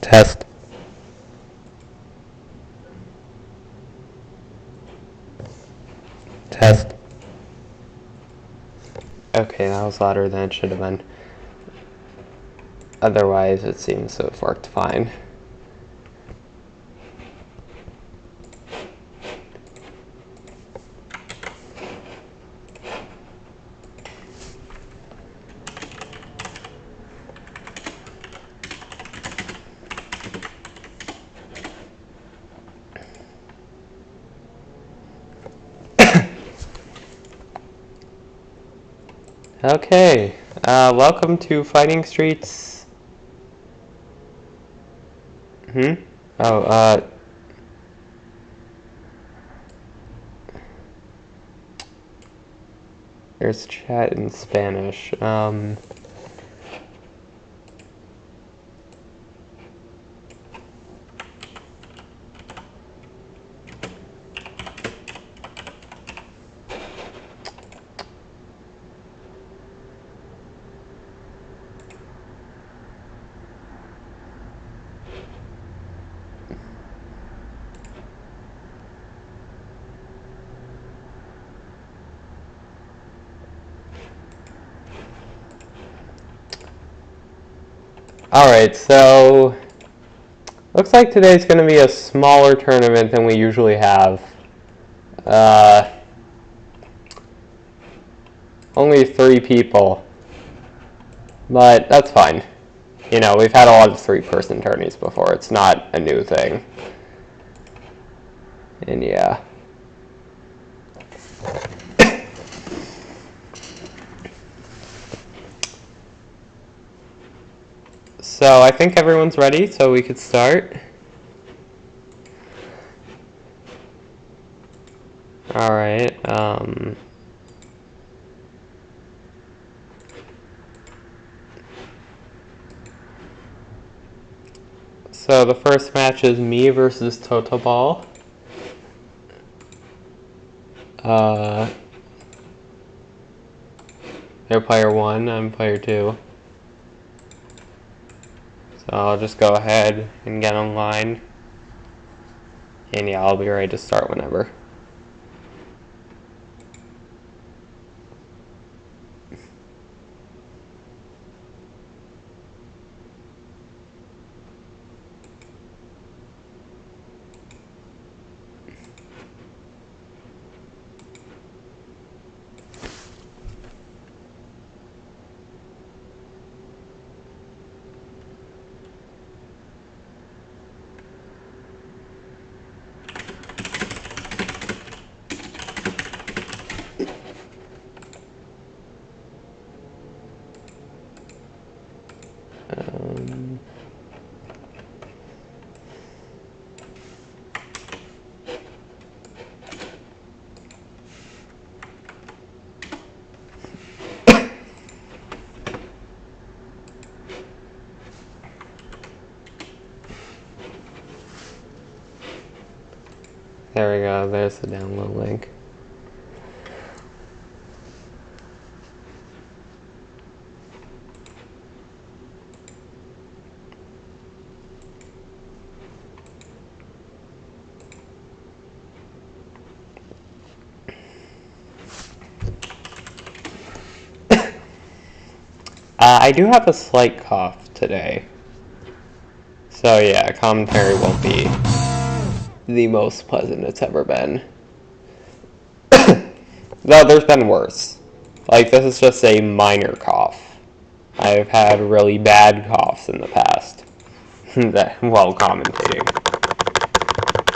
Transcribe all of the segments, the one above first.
Test. Test. Okay, that was louder than it should have been. Otherwise, it seems to have worked fine. Okay, welcome to Fighting Streets. Oh, there's chat in Spanish. Alright, so looks like today's going to be a smaller tournament than we usually have. Only 3 people. But that's fine. You know, we've had a lot of 3-person tourneys before. It's not a new thing. And yeah. So I think everyone's ready, so we could start. Alright, so the first match is me versus Totoball. They're player 1, I'm player 2. So I'll just go ahead and get online. And yeah, I'll be ready to start whenever. There we go, there's the download link. I do have a slight cough today. So yeah, commentary won't be the most pleasant it's ever been. Though there's been worse. Like, this is just a minor cough. I've had really bad coughs in the past. While commentating.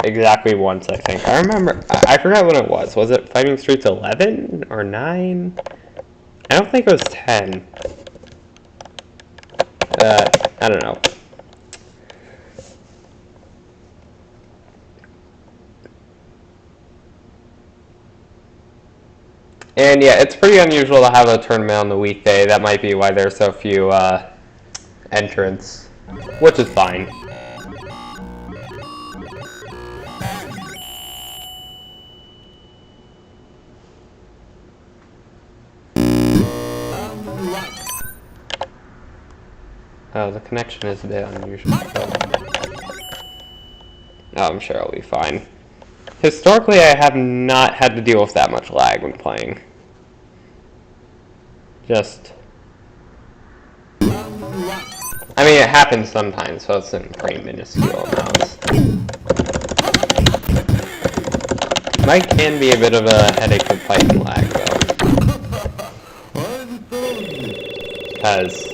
Exactly once, I think. I remember, I forgot what it was. Was it Fighting Streets 11 or 9? I don't think it was 10. I don't know. And yeah, it's pretty unusual to have a tournament on the weekday. That might be why there's so few entrants, which is fine. Oh, the connection is a bit unusual. Oh, I'm sure I'll be fine. Historically, I have not had to deal with that much lag when playing. Just... I mean, it happens sometimes, so it's in pretty minuscule amounts. Might can be a bit of a headache with fighting lag, though. Because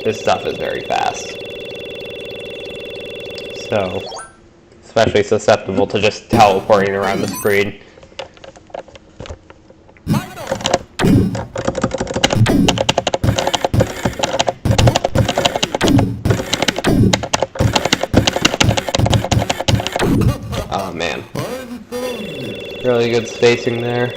this stuff is very fast. So, especially susceptible to just teleporting around the screen. Oh man. Really good spacing there.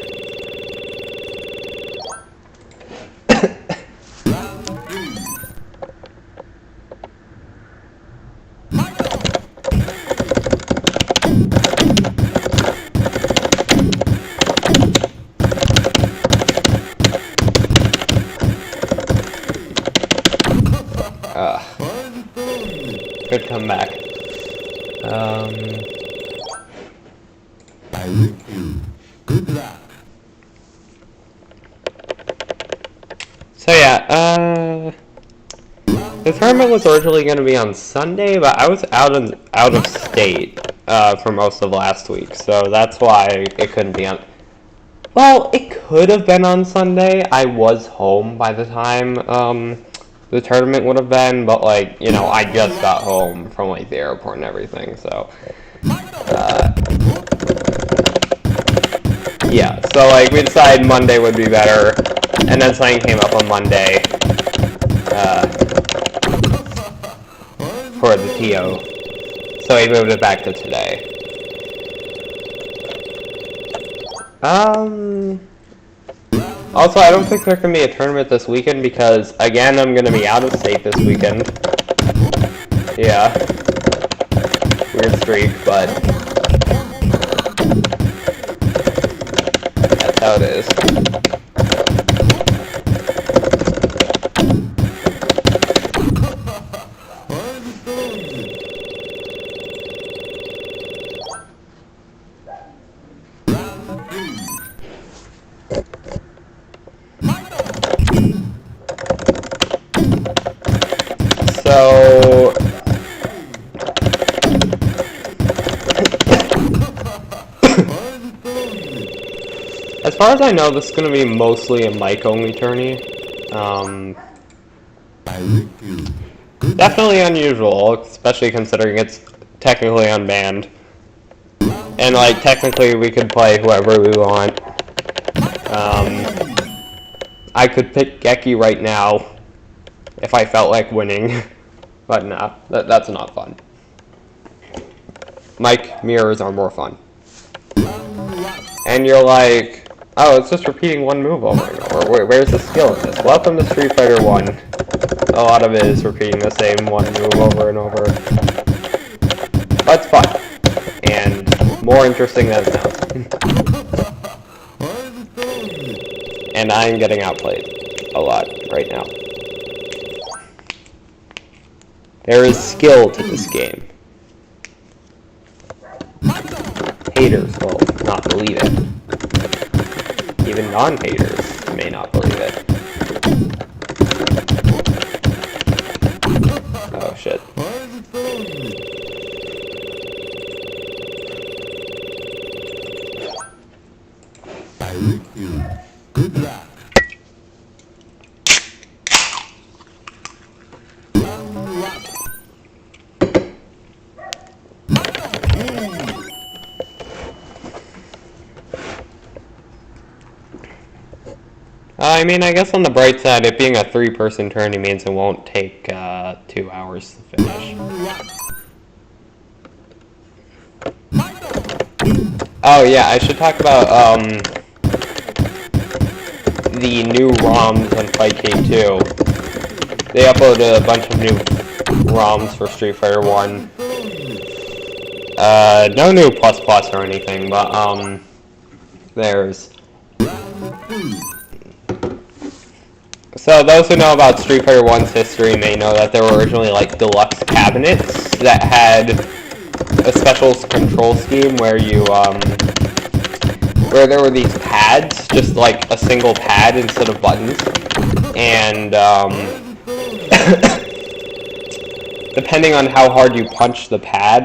Good comeback. Good luck. So yeah, the tournament was originally going to be on Sunday, but I was out of state for most of last week, so that's why it couldn't be on. Well, it could have been on Sunday. I was home by the time the tournament would have been, but like, you know, I just got home from like the airport and everything, so yeah, so like we decided Monday would be better, and then something came up on Monday for the TO, so we moved it back to today. Also, I don't think there can be a tournament this weekend because, again, I'm going to be out of state this weekend. Yeah. Weird streak, but that's how it is. So, as far as I know, this is going to be mostly a mic-only tourney. Definitely unusual, especially considering it's technically unbanned. And, like, technically we could play whoever we want. I could pick Geki right now if I felt like winning. But nah, that's not fun. Mic mirrors are more fun. And you're like, oh, it's just repeating one move over and over. Where's the skill in this? Welcome to Street Fighter 1. A lot of it is repeating the same one move over and over. But it's fun. And more interesting than it sounds. And I'm getting outplayed a lot right now. There is skill to this game. Haters will not believe it. Even non-haters may not believe it. Oh shit. Good luck. I mean, I guess on the bright side, it being a 3-person tourney means it won't take 2 hours to finish. Oh yeah, I should talk about the new ROMs on Fightcade 2. They uploaded a bunch of new ROMs for Street Fighter 1. No new plus plus or anything, but So those who know about Street Fighter 1's history may know that there were originally like deluxe cabinets that had a special control scheme where you where there were these pads, just like a single pad instead of buttons, and depending on how hard you punch the pad,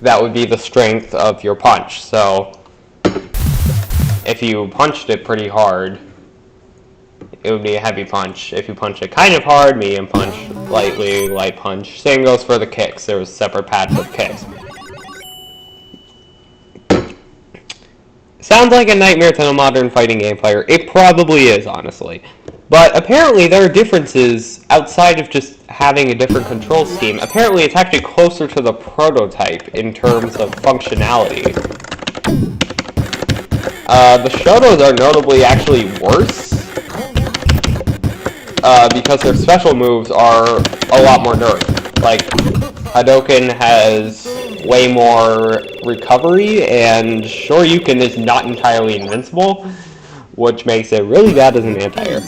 that would be the strength of your punch. So if you punched it pretty hard, it would be a heavy punch. If you punch it kind of hard, medium punch, lightly, light punch. Same goes for the kicks. There was separate pads for kicks. Sounds like a nightmare to a modern fighting game player. It probably is, honestly. But apparently there are differences outside of just having a different control scheme. Apparently it's actually closer to the prototype in terms of functionality. The Shotos are notably actually worse, because their special moves are a lot more nerfed. Like, Hadouken has way more recovery, and Shoryuken is not entirely invincible, which makes it really bad as an anti-air.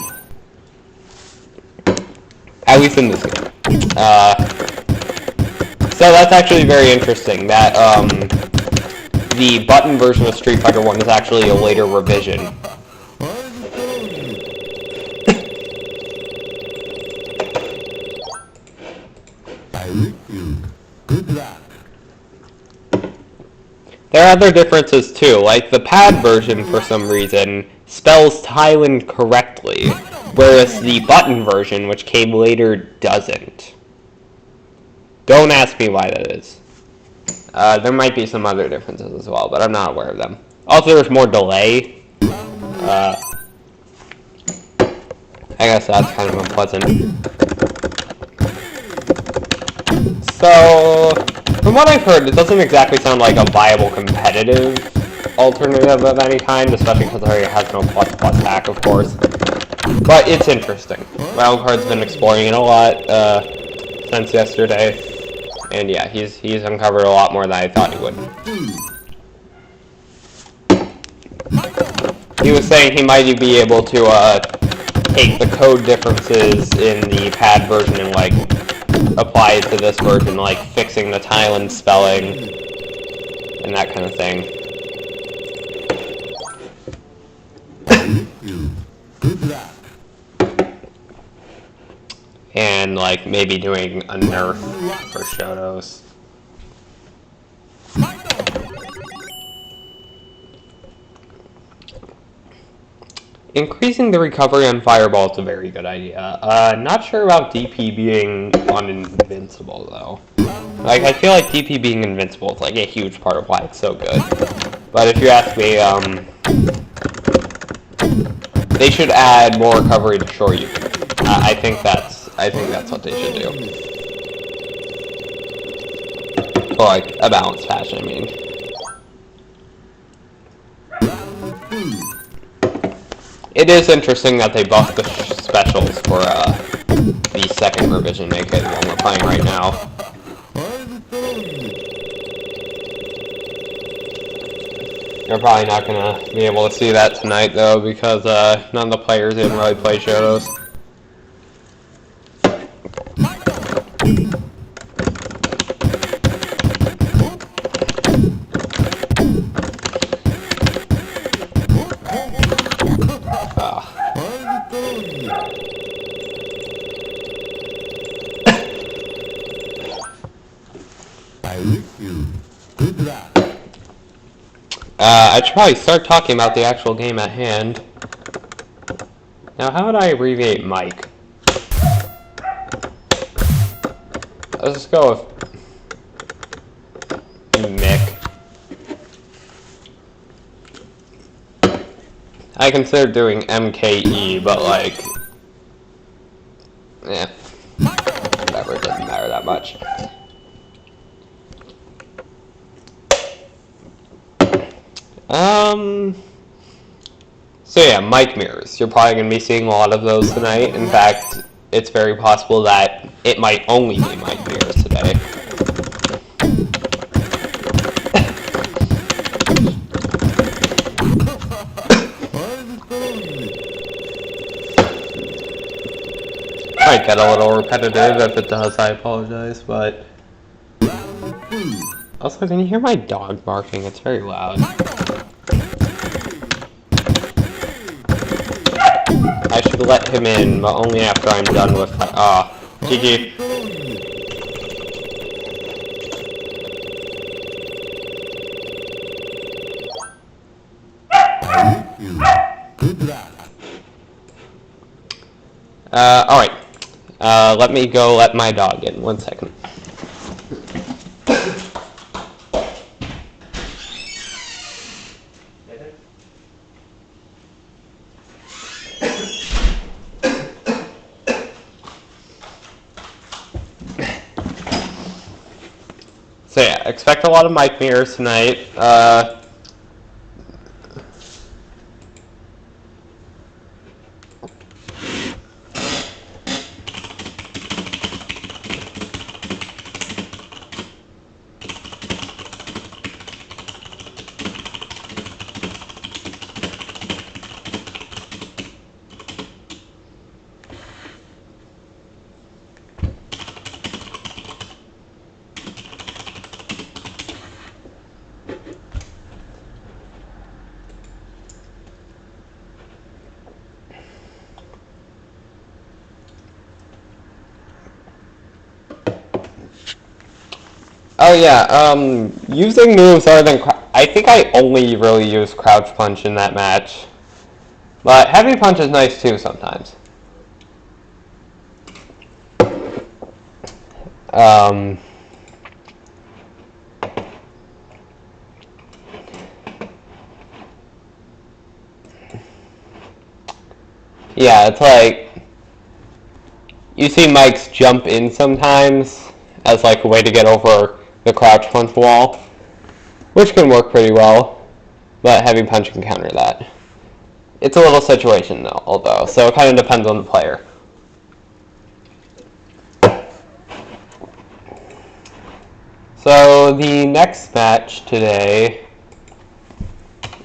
At least in this game. So that's actually very interesting, that the button version of Street Fighter 1 is actually a later revision. There are other differences too, like the pad version for some reason spells Thailand correctly, whereas the button version, which came later, doesn't. Don't ask me why that is. There might be some other differences as well, but I'm not aware of them. Also, there's more delay. I guess that's kind of unpleasant. So, from what I've heard, it doesn't exactly sound like a viable competitive alternative of any kind, especially because it has no plus hack, of course. But it's interesting. Wildcard's been exploring it a lot since yesterday, and yeah, he's uncovered a lot more than I thought he would. He was saying he might be able to take the code differences in the pad version and like apply it to this version, like fixing the Thailand spelling and that kind of thing. And like maybe doing a nerf for Shotos. Increasing the recovery on Fireball is a very good idea. Not sure about DP being uninvincible though. Like, I feel like DP being invincible is like a huge part of why it's so good. But if you ask me, they should add more recovery to Shoryuken. I think that's what they should do. Or like a balanced fashion, I mean. It is interesting that they buffed the specials for the second revision, aka the one we're playing right now. You're probably not gonna be able to see that tonight though, because none of the players didn't really play Shotos. I should probably start talking about the actual game at hand. Now, how would I abbreviate Mike? Let's just go with Mick. I considered doing MKE, but like, yeah, whatever, it doesn't matter that much. So yeah, mic mirrors. You're probably going to be seeing a lot of those tonight. In fact, it's very possible that it might only be mic mirrors today. get a little repetitive. If it does, I apologize, but... Also, can you hear my dog barking? It's very loud. I should let him in, but only after I'm done with... GG. Good luck. Alright. Let me go let my dog in. 1 second. So yeah, expect a lot of mic mirrors tonight. Oh yeah, using moves other than I think I only really used crouch punch in that match. But heavy punch is nice too sometimes. Yeah, it's like you see Mike's jump in sometimes as like a way to get over the crouch punch wall, which can work pretty well, but heavy punch can counter that. It's a little situational, although, so it kind of depends on the player. So the next match today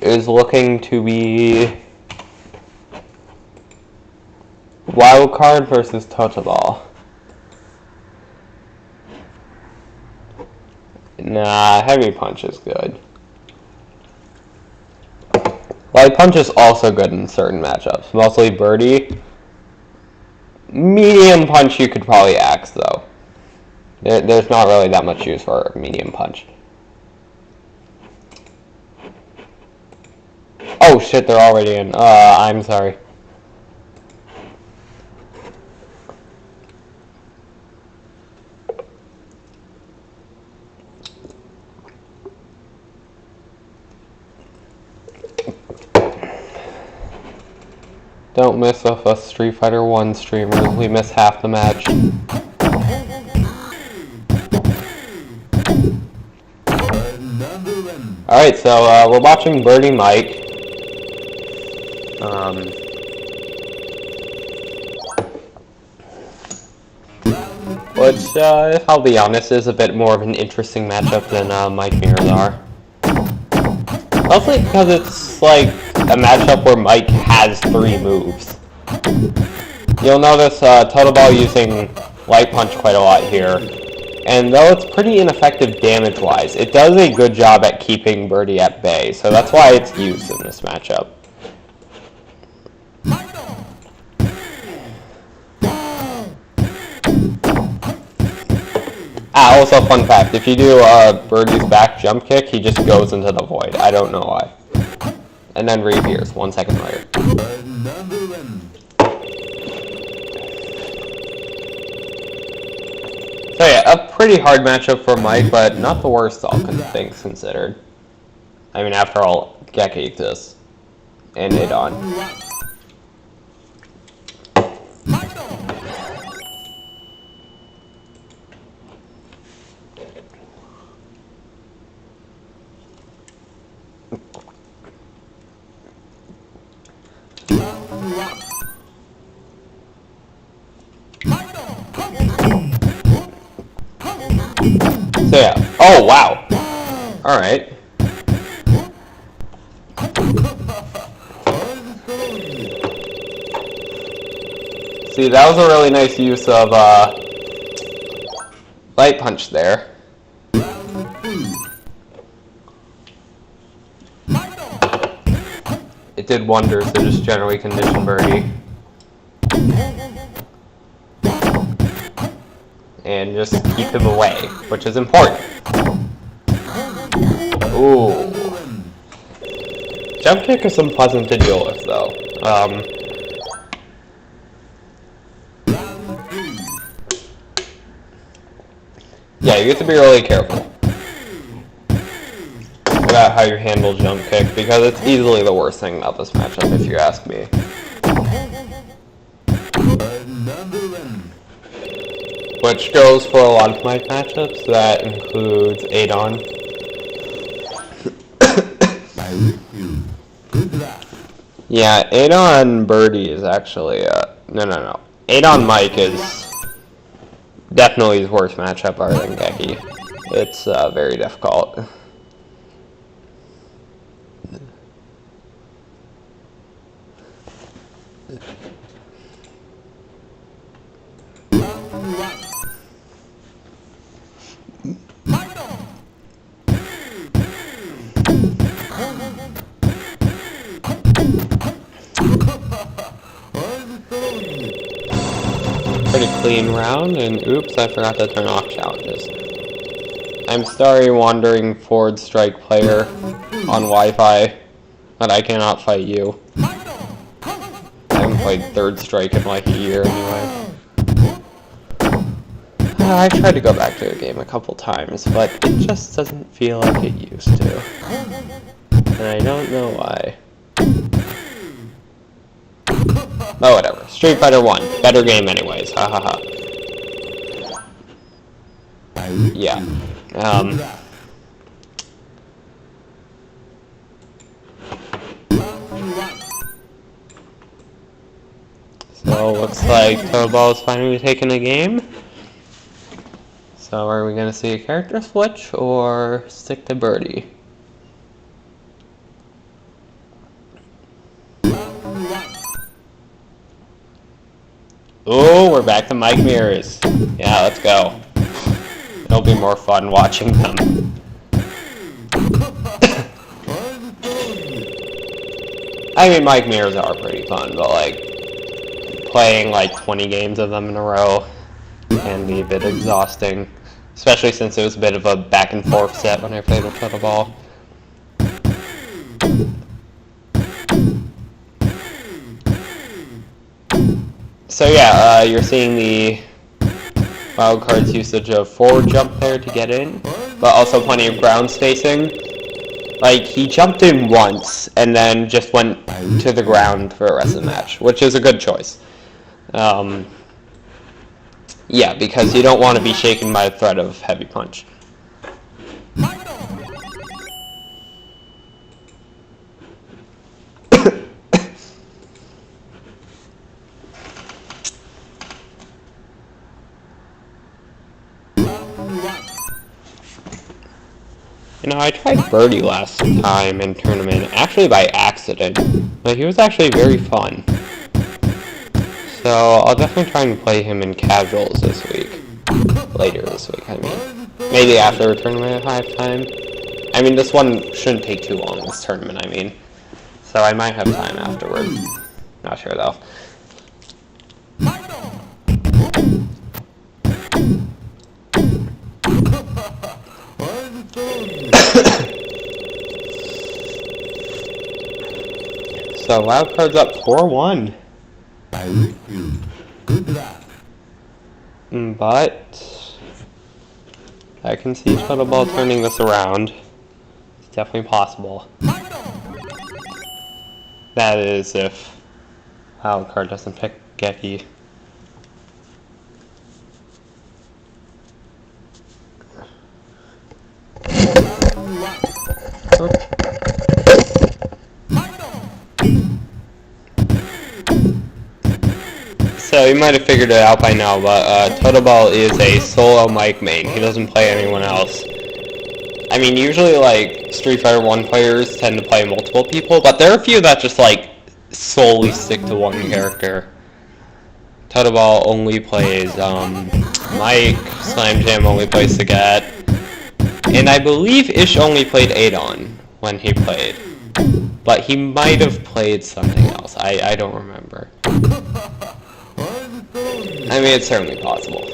is looking to be Wild Card versus Totoball. Nah, heavy punch is good. Light punch is also good in certain matchups, mostly birdie. Medium punch you could probably axe though. There's not really that much use for medium punch. Oh shit, they're already in. I'm sorry. Don't miss off a Street Fighter 1 streamer. We miss half the match. Alright, so we're watching Birdie Mike. Which, if I'll be honest, is a bit more of an interesting matchup than Mike mirrors are. Mostly because it's like a matchup where Mike has 3 moves. You'll notice Totoball using Light Punch quite a lot here. And though it's pretty ineffective damage-wise, it does a good job at keeping Birdie at bay, so that's why it's used in this matchup. Also fun fact, if you do Birdie's back jump kick, he just goes into the void. I don't know why. And then reappears 1 second later. So yeah, a pretty hard matchup for Mike, but not the worst all things considered. I mean, after all, Geki exists. And Adon. So yeah. Oh wow. All right. See, that was a really nice use of light punch there. It did wonders to just generally condition birdie. And just keep him away, which is important. Ooh. Jump kick is unpleasant to deal with, though. Yeah, you have to be really careful about how you handle jump kick, because it's easily the worst thing about this matchup, if you ask me. Which goes for a lot of my matchups. That includes Adon. Yeah, Adon Birdie is actually, no. Adon Mike is definitely his worst matchup other than Geki. It's very difficult. Pretty clean round, and oops, I forgot to turn off challenges. I'm sorry, wandering forward strike player on Wi-Fi, but I cannot fight you. I haven't played third strike in like a year anyway. I tried to go back to the game a couple times, but it just doesn't feel like it used to. And I don't know why. Oh, whatever. Street Fighter 1. Better game anyways. Ha ha ha. Yeah. So, looks like Total Ball is finally taking a game. So, are we going to see a character switch or stick to Birdie? Oh, we're back to Mike Mirrors. Yeah, let's go. It'll be more fun watching them. I mean, Mike Mirrors are pretty fun, but like, playing like 20 games of them in a row can be a bit exhausting. Especially since it was a bit of a back and forth set when I played with Total Ball. So yeah, you're seeing the wildcard's usage of forward jump there to get in, but also plenty of ground spacing. Like, he jumped in once, and then just went to the ground for the rest of the match, which is a good choice. Yeah, because you don't want to be shaken by the threat of heavy punch. You know, I tried Birdie last time in tournament, actually by accident, but he was actually very fun. So I'll definitely try and play him in casuals this week. Later this week, I mean. Maybe after a tournament at halftime. I mean, this one shouldn't take too long, this tournament, I mean. So I might have time afterward. Not sure though. So wildcard's up 4-1. But I can see Total Ball turning this around. It's definitely possible. That is if wildcard doesn't pick Geki. So you might have figured it out by now, but Total Ball is a solo Mike main. He doesn't play anyone else. I mean, usually like Street Fighter 1 players tend to play multiple people, but there are a few that just like solely stick to one character. Tuttleball only plays Mike. Slime Jam only plays Sagat. And I believe Ish only played Adon when he played. But he might have played something else. I don't remember. I mean, it's certainly possible.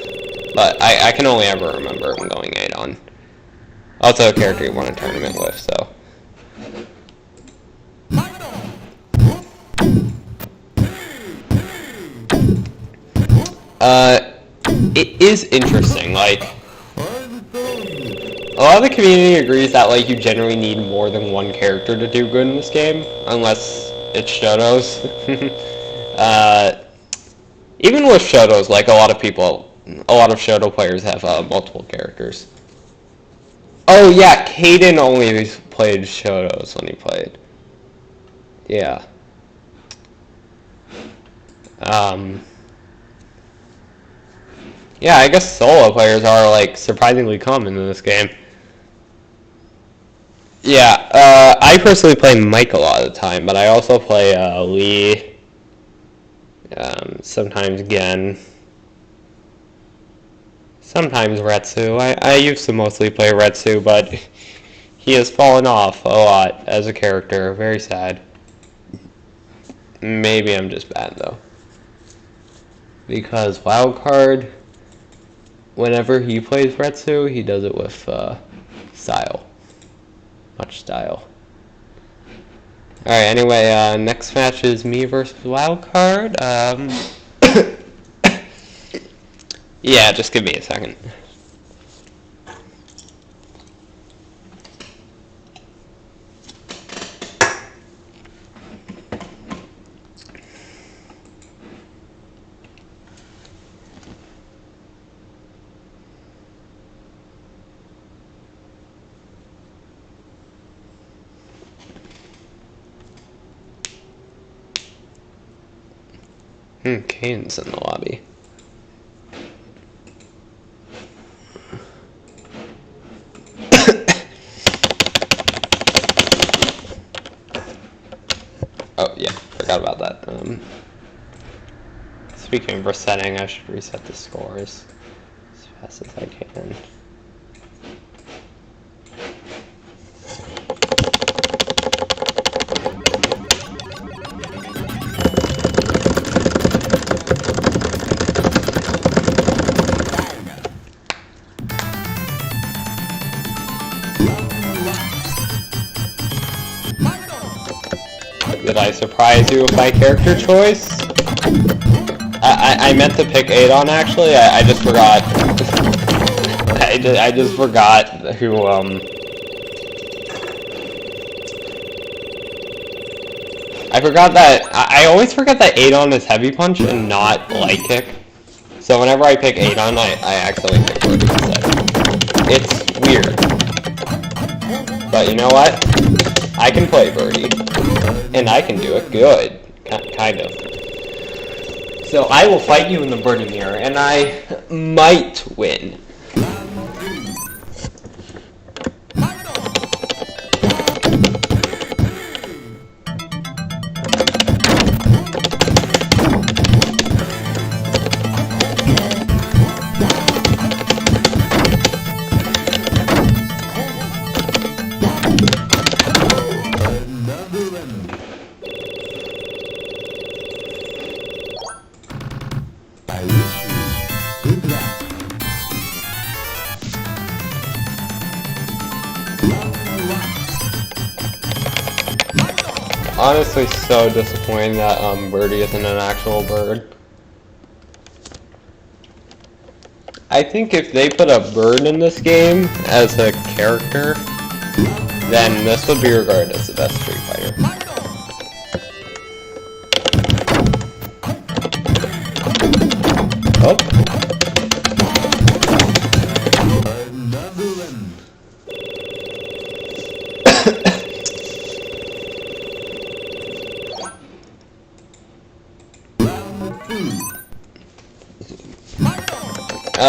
But I can only ever remember him going Adon. Also a character he won a tournament with, so. It is interesting, like, a lot of the community agrees that, like, you generally need more than one character to do good in this game, unless it's Shotos. Even with Shotos, like, a lot of Shoto players have multiple characters. Oh yeah, Caden only played Shotos when he played. Yeah. Yeah, I guess solo players are, like, surprisingly common in this game. Yeah, I personally play Mike a lot of the time, but I also play Lee, sometimes Gen, sometimes Retsu. I used to mostly play Retsu, but he has fallen off a lot as a character. Very sad. Maybe I'm just bad, though. Because Wildcard, whenever he plays Retsu, he does it with style. Much style. Alright, anyway, next match is me versus Wildcard. Yeah, just give me a second. Kane's in the lobby. Oh, yeah, forgot about that. Speaking of resetting, I should reset the scores as fast as I can. Did I surprise you with my character choice? I meant to pick Adon, actually. I just forgot. I just forgot who, I forgot that... I always forget that Adon is Heavy Punch and not Light Kick. So whenever I pick Adon, I accidentally pick Birdie instead. It's weird. But you know what? I can play Birdie. And I can do it good. Kind of. So I will fight you in the Birdie mirror, and I might win. Honestly, so disappointing that Birdie isn't an actual bird. I think if they put a bird in this game as a character, then this would be regarded as the best Street Fighter. Oh.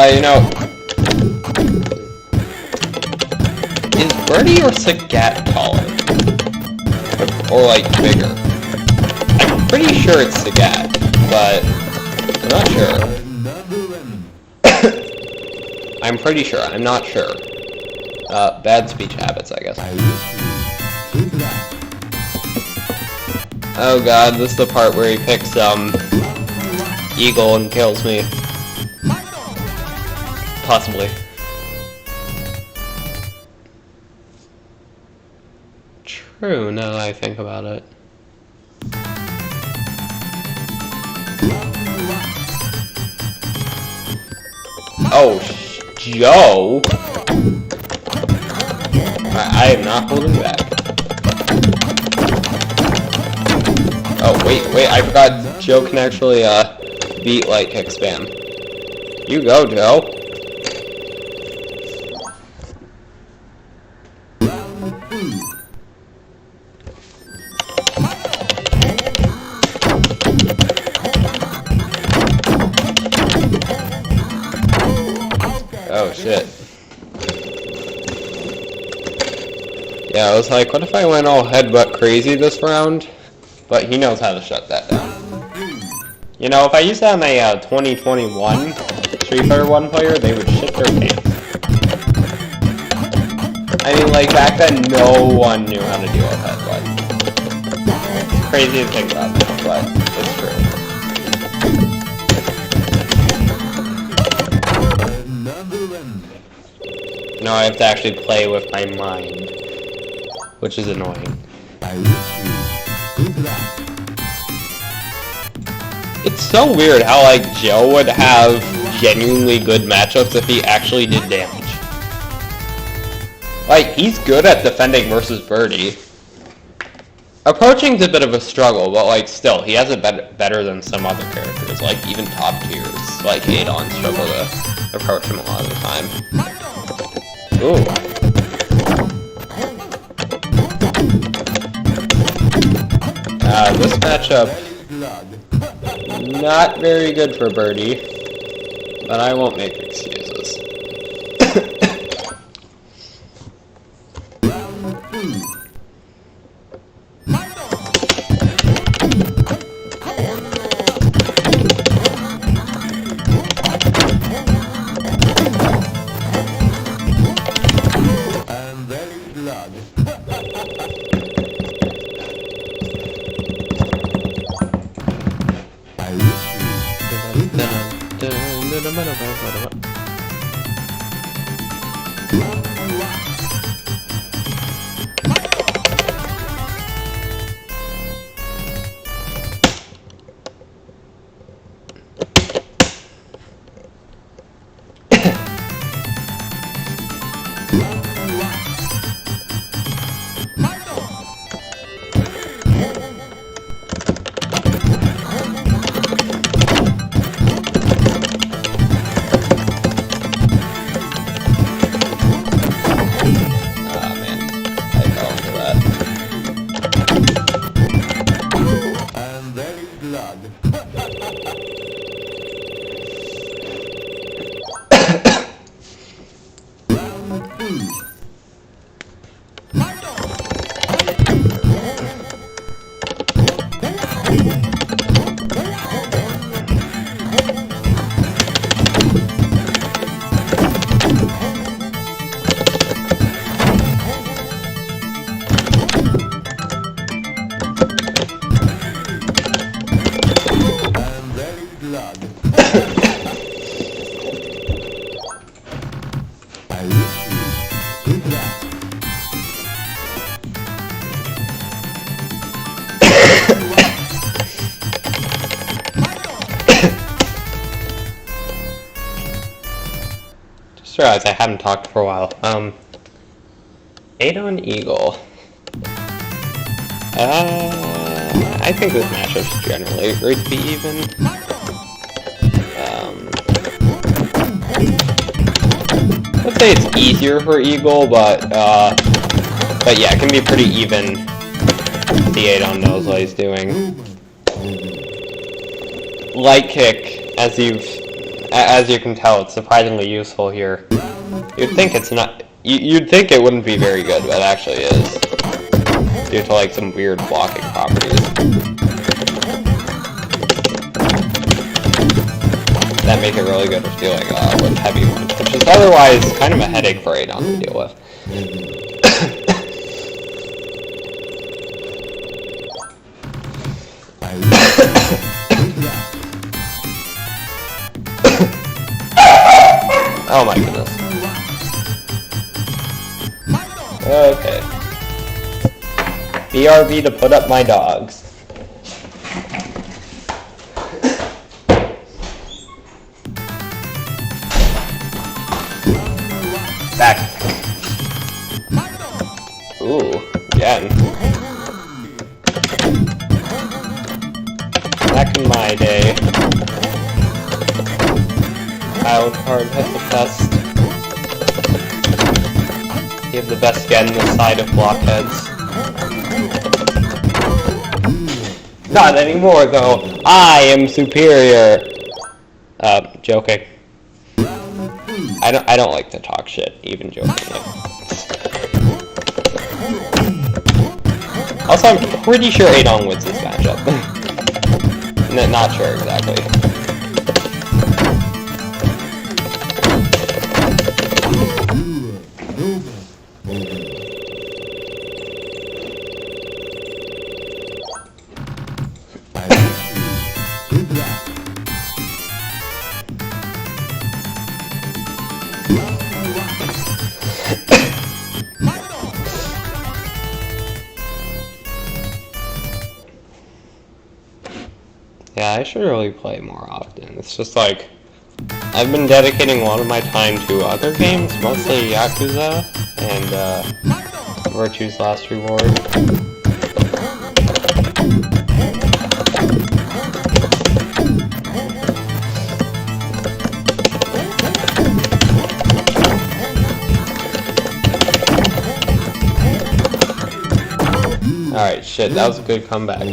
You know, is Birdie or Sagat taller? Or like, bigger? I'm pretty sure it's Sagat, but I'm not sure. Another one. I'm pretty sure. I'm not sure. Bad speech habits, I guess. I wish you good luck. Oh god, this is the part where he picks, Eagle and kills me. Possibly. True, now that I think about it. Oh, Joe! I am not holding back. Oh, wait, I forgot Joe can actually, beat light kick spam. You go, Joe. Oh, shit. Yeah, I was like, what if I went all headbutt crazy this round? But he knows how to shut that down. You know, if I used that on a 2021 Street Fighter 1 player, they would shit their pants. I mean, like, back then, no one knew how to deal with headbutt. It's crazy to think about now, but it's true. No, I have to actually play with my mind, which is annoying. I wish you good luck. It's so weird how, like, Joe would have genuinely good matchups if he actually did damage. Like, he's good at defending versus Birdie. Approaching's a bit of a struggle, but, like, still, he has it better than some other characters. Like, even top tiers, like Adon, struggle to approach him a lot of the time. Ooh. This matchup, not very good for Birdie, but I won't make excuses. And there is blood. I wish you good luck. Just realized I haven't talked for a while. Adon Eagle. I think this matchup's generally great to be even. Let's say it's easier for Eagle, but yeah, it can be pretty even. The Adon knows what he's doing. Light kick, as you can tell, it's surprisingly useful here. You'd think it's not. You'd think it wouldn't be very good, but it actually is, due to like some weird blocking properties. that make it really good with dealing with heavy ones, which is otherwise kind of a headache for Adon to deal with. Oh my goodness. Okay. BRB to put up my dogs. Back. Ooh, again. Back in my day. Wild card hit the best. You have the best again this side of blockheads. Not anymore though. I am superior. Joking. I don't like to talk shit, even jokingly. Also, I'm pretty sure Adon wins this matchup. Not sure exactly. Yeah, I should really play more often. It's just like, I've been dedicating a lot of my time to other games, mostly Yakuza and Virtue's Last Reward. Alright, shit, that was a good comeback.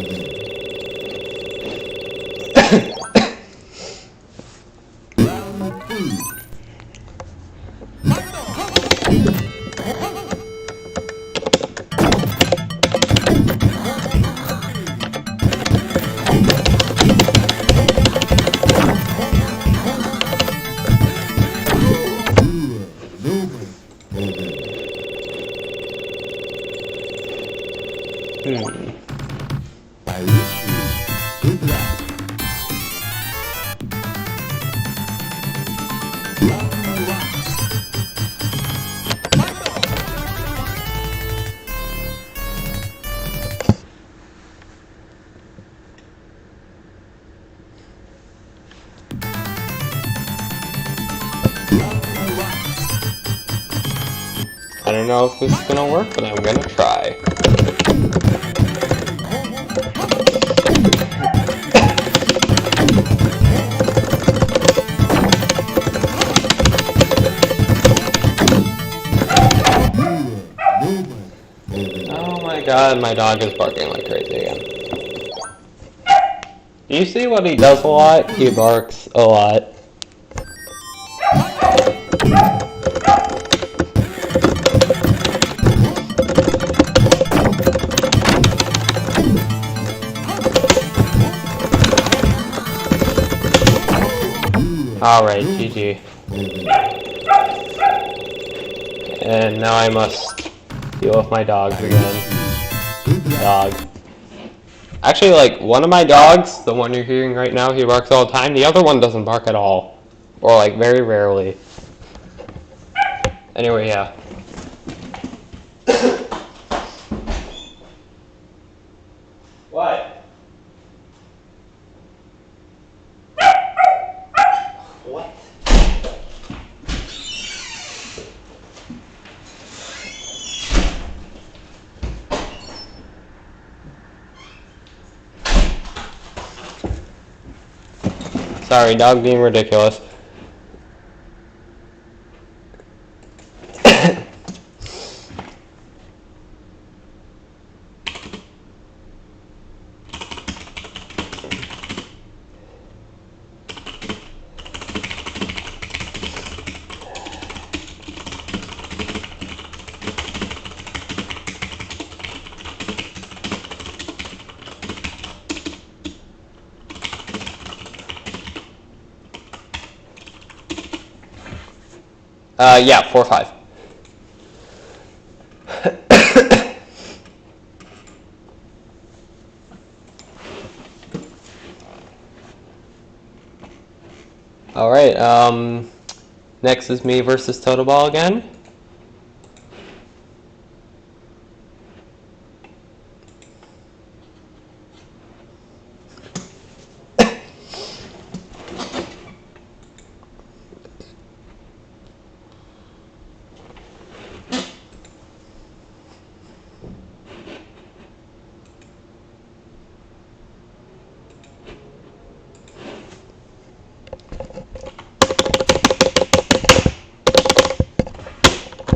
I don't know if this is gonna work, but I'm gonna try. Oh my god, my dog is barking like crazy again. Do you see what he does a lot? He barks a lot. Alright, GG. And now I must deal with my dogs again. Dog. Actually, like, one of my dogs, the one you're hearing right now, he barks all the time. The other one doesn't bark at all. Or, like, very rarely. Anyway, yeah. What? What? Sorry, dog being ridiculous. Yeah, 4-5. All right. Next is me versus Total Ball again.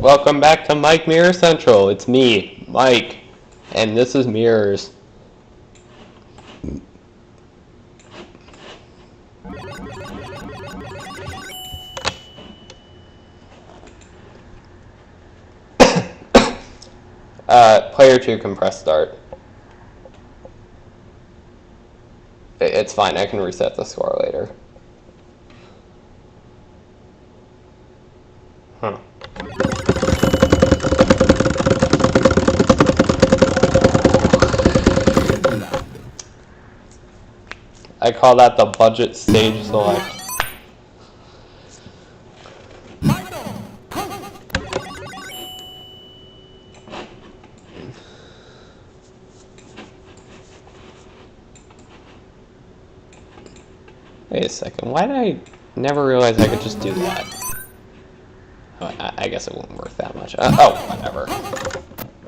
Welcome back to Mike Mirror Central. It's me, Mike, and this is Mirrors. Player 2 can press start. It's fine, I can reset the score later. Huh. I call that the budget stage select. Wait a second, why did I never realize I could just do that? Oh, I guess it won't work that much. Oh, whatever.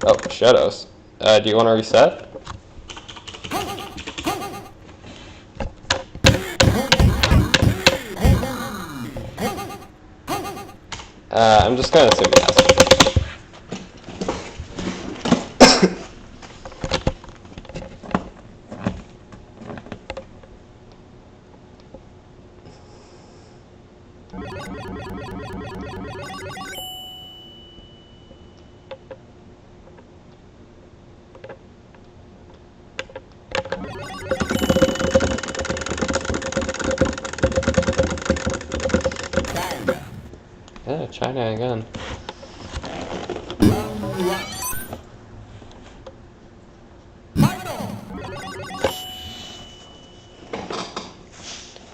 Oh, shadows. Do you want to reset? I'm just gonna assume yes. Yeah, China again.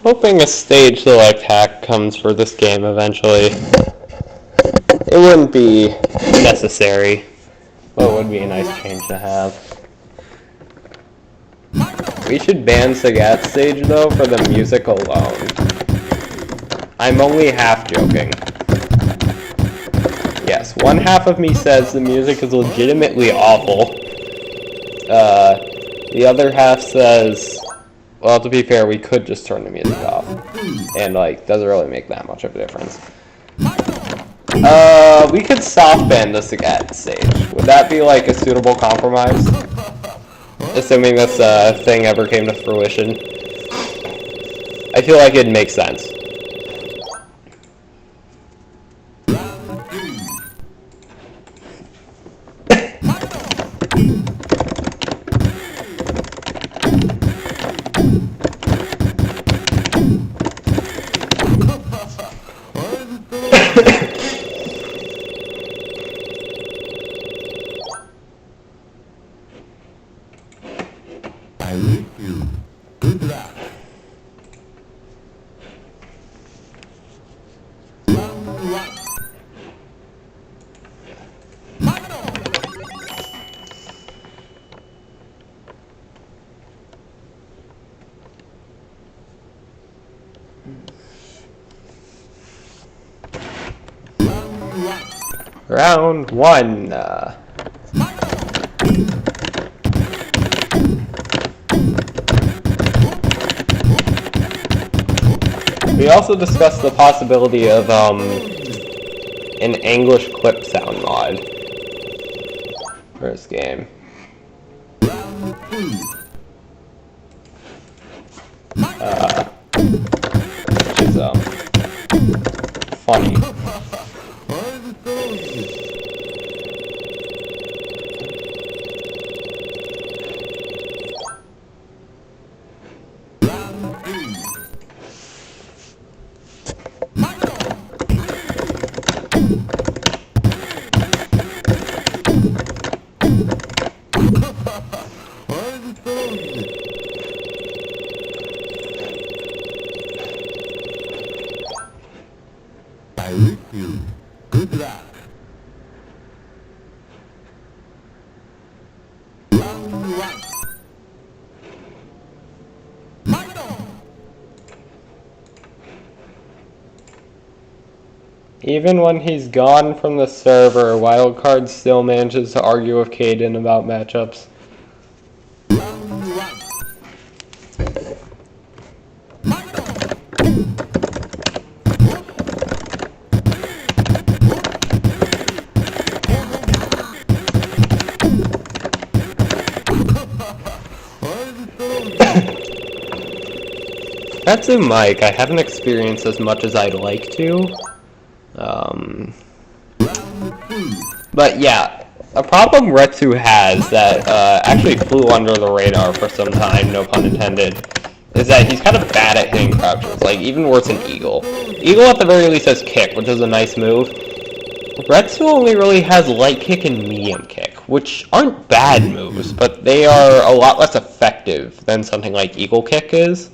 Hoping a stage select hack comes for this game eventually. It wouldn't be necessary, but it would be a nice change to have. We should ban Sagat stage though for the music alone. I'm only half joking. Yes, one half of me says the music is legitimately awful. The other half says, well, to be fair, we could just turn the music off. And, like, doesn't really make that much of a difference. We could soft ban the Sagat stage. Would that be, like, a suitable compromise? Assuming this thing ever came to fruition. I feel like it'd make sense. I wish you good luck. Round one. We also discussed the possibility of an English clip sound mod for this game. Which is funny. Even when he's gone from the server, Wildcard still manages to argue with Caden about matchups. That's in Mike. I haven't experienced as much as I'd like to. But yeah, a problem Retsu has that actually flew under the radar for some time, no pun intended, is that he's kind of bad at hitting crouches, like even worse than Eagle. Eagle at the very least has kick, which is a nice move. Retsu only really has light kick and medium kick, which aren't bad moves, but they are a lot less effective than something like Eagle kick is.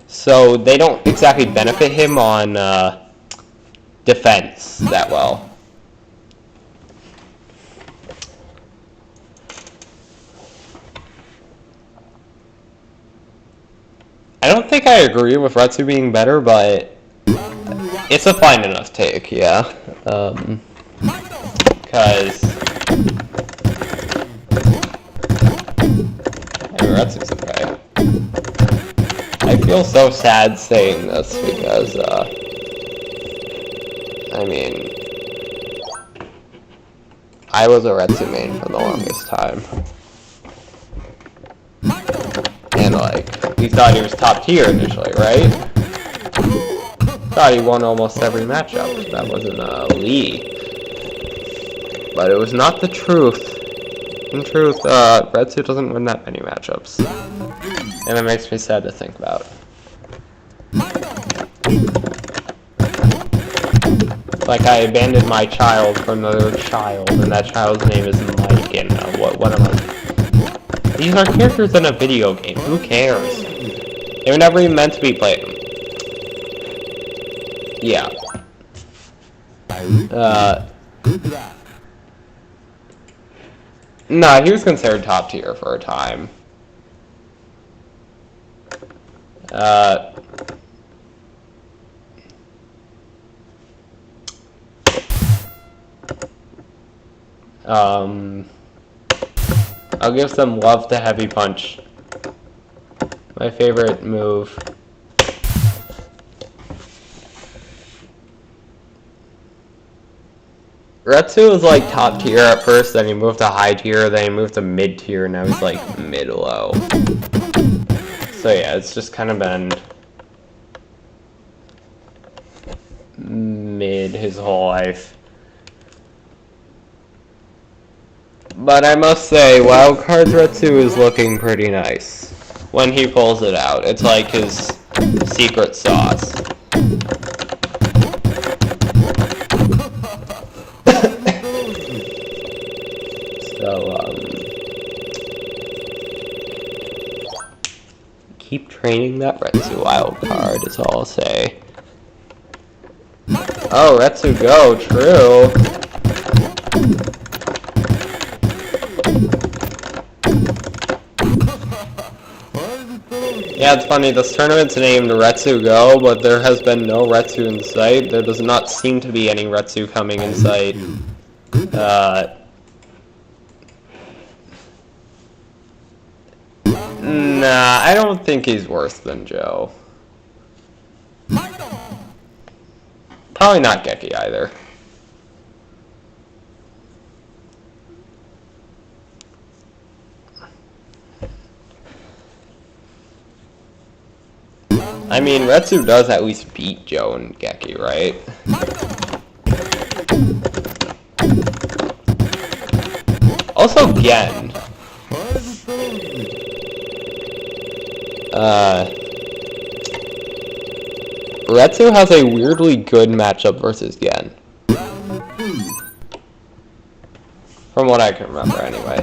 So they don't exactly benefit him on defense that well. I don't think I agree with Retsu being better, but it's a fine enough take, yeah. Because Retsu's okay. I feel so sad saying this because, I mean, I was a Retsu main for the longest time. And, like, we thought he was top tier initially, right? Thought he won almost every matchup. That wasn't Lee. But it was not the truth. In truth, Retsu doesn't win that many matchups. And it makes me sad to think about. Like I abandoned my child for another child, and that child's name is Mike, and what am I... These are characters in a video game, who cares? They were never even meant to be played. Yeah. Nah, he was considered top tier for a time. I'll give some love to Heavy Punch. My favorite move. Retsu was like top tier at first, then he moved to high tier, then he moved to mid tier, now he's like mid-low. So yeah, it's just kind of been mid his whole life. But I must say, Wildcard's Retsu is looking pretty nice. When he pulls it out, it's like his secret sauce. Keep training that Retsu Wildcard is all I'll say. Oh, Retsu go, true. Yeah, it's funny, this tournament's named Retsu Go, but there has been no Retsu in sight. There does not seem to be any Retsu coming in sight. Nah, I don't think he's worse than Joe. Probably not Geki either. I mean, Retsu does at least beat Joe and Geki, right? Also, Gen. Retsu has a weirdly good matchup versus Gen. From what I can remember, anyway.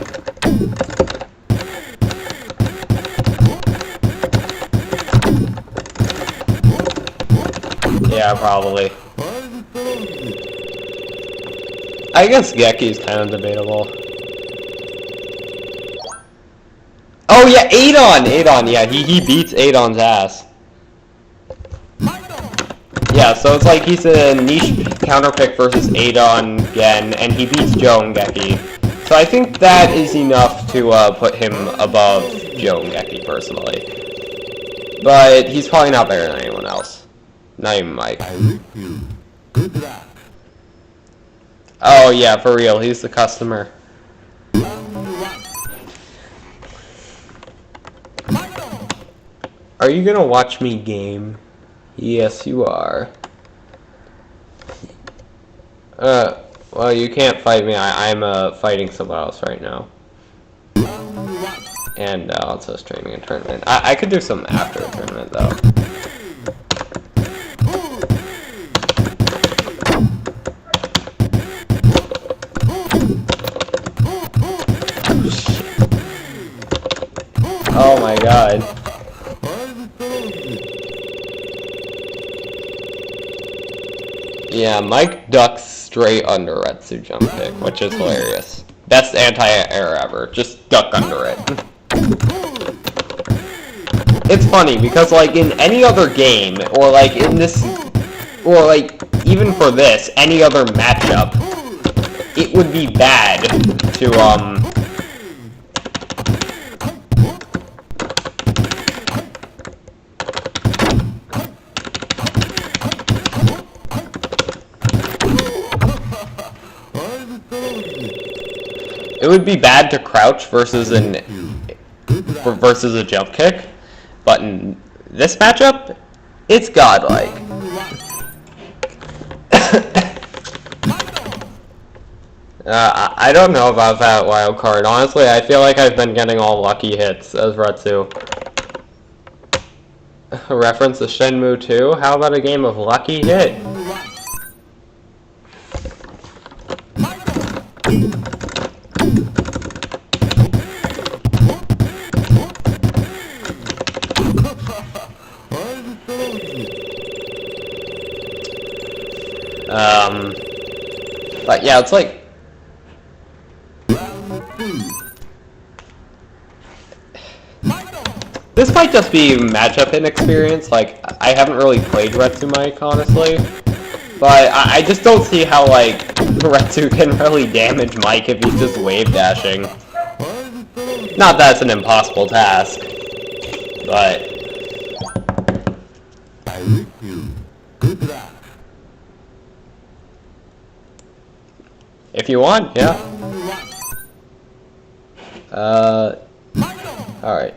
Yeah, probably. I guess Geki's kind of debatable. Oh yeah, Adon, yeah, he beats Adon's ass. Yeah, so it's like he's a niche counterpick versus Adon again, and he beats Joe and Geki. So I think that is enough to put him above Joe and Geki personally. But he's probably not better than anyone else. Not even Mike. I wish you good luck. Oh yeah, for real, he's the customer. Are you gonna watch me game? Yes, you are. Well, you can't fight me. I'm fighting someone else right now. And also streaming a tournament. I could do some after a tournament, though. Oh my god. Yeah, Mike ducks straight under Retsu jump kick, which is hilarious. Best anti-air ever. Just duck under it. It's funny because, like, in any other game, or like in this, or like even for this, any other matchup, it would be bad to it would be bad to crouch versus a jump kick, but in this matchup, it's godlike. I don't know about that wild card. Honestly, I feel like I've been getting all lucky hits as Retsu. A reference to Shenmue 2? How about a game of lucky hit? But yeah, it's like this might just be matchup inexperience. Like, I haven't really played Retsu Mike, honestly. But I just don't see how, like, Retsu can really damage Mike if he's just wave dashing. Not that it's an impossible task, but I wish you good luck. if you want, yeah. Alright.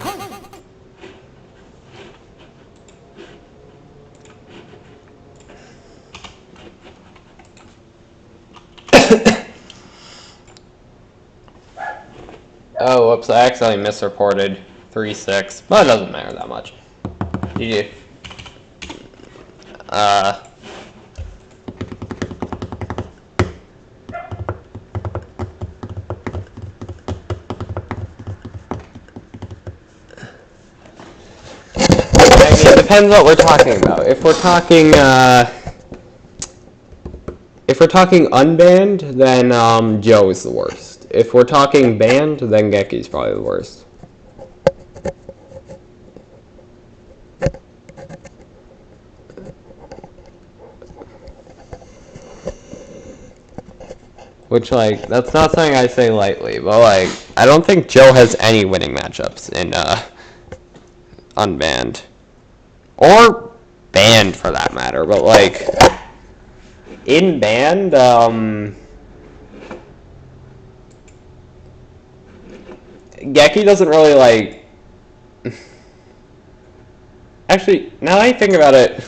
Oh, whoops, I accidentally misreported 3-6, but it doesn't matter that much. GG. I mean, it depends what we're talking about. If we're talking unbanned, then Joe is the worst. If we're talking banned, then Geki's probably the worst. Which, like, that's not something I say lightly, but, like, I don't think Joe has any winning matchups in, unbanned. Or banned, for that matter, but, like, in banned, Geki doesn't really, like... Actually, now that I think about it...